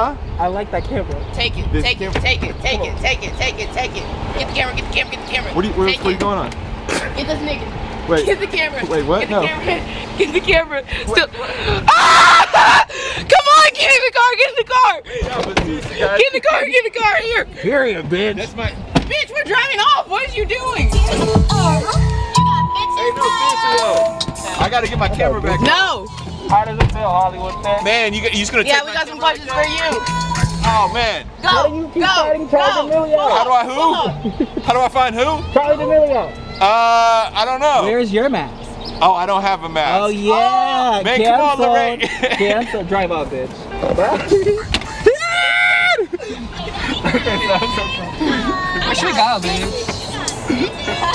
Huh? I like that camera. Take it, take it, take it, take it, take it, take it, take it. Get the camera, get the camera, get the camera. What are you going on? Get this nigga. Wait. Get the camera. Wait, what? Get the No. camera. Get the camera. Still. Ah! Come on, get in the car, get in the car. Get in the car, get in the car. Here. Period, bitch. That's my. Bitch, we're driving off. What is you doing? Hey, no, seriously, I gotta get my camera back. No. How does it feel, Hollywood Fix? Man, you just gonna take Yeah, we my got some camera questions for you. Oh man. Go. How do you keep fighting Charlie D'Amelio? How do I who? How do I find who? Charlie D'Amelio. I don't know. Where's your mask? Oh, I don't have a mask. Oh yeah. Man, come on, Larray. Cancel. Drive up, bitch. I should have got it, bitch.